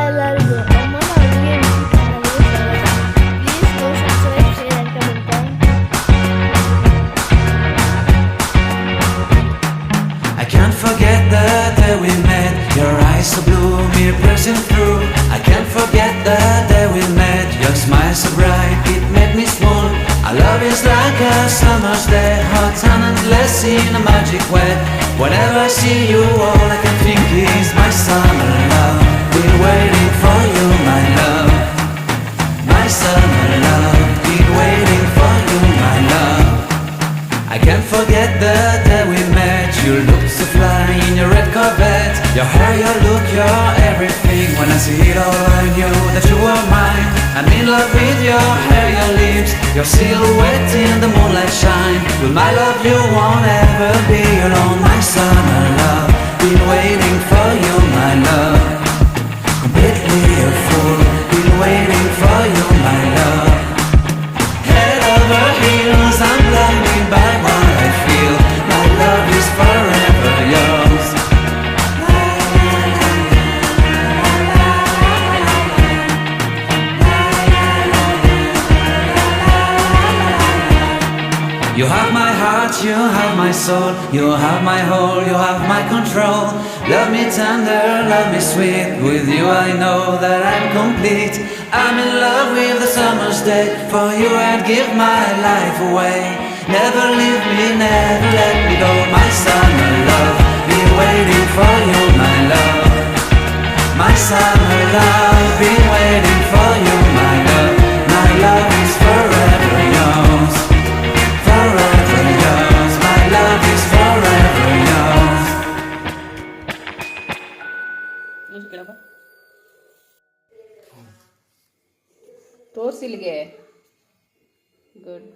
ಎಲ್ಲರಿಗೂ ಅಮ್ಮನ ಅಡುಗೆ ರುಚಿ ಚಾನಲ್ಗೆ ಸ್ವಾಗತ. Please do subscribe, share and comment. I can't forget the day we met. Your eyes so blue, me pressing through. I can't forget the day we met. Your smile so bright, it made me swoon. Our love is like a summer's day, hot and endless in a magic way. Whenever I see you, all I can think is my summer love. Been waiting for you, my love. My summer love. Been waiting for you, my love. I can't forget the day we met. You looked so fly in your red Corvette. Your hair, your look, your everything. When I see it all, I knew that you were mine. I'm in love with your hair, your lips, your silhouette in the moonlight shine. With my love you won't ever be alone. My summer love, been waiting for you, my love. Completely a fool, been waiting for you, my love. Head over heels, I'm blinded by what I feel. My love is forever yours. You have my heart, you have my soul, you have my whole, you have my control. Love me tender, love me sweet. With you I know that I'm complete. I'm in love with the summer's day. For you I'd give my life away. Never leave me, never let me go. My summer love, been waiting for you, my love. My summer love, been waiting for you, my love. My love is forever yours. Forever yours, my love is forever yours. ತೋರ್ಸಿಲ್ಗೆ good.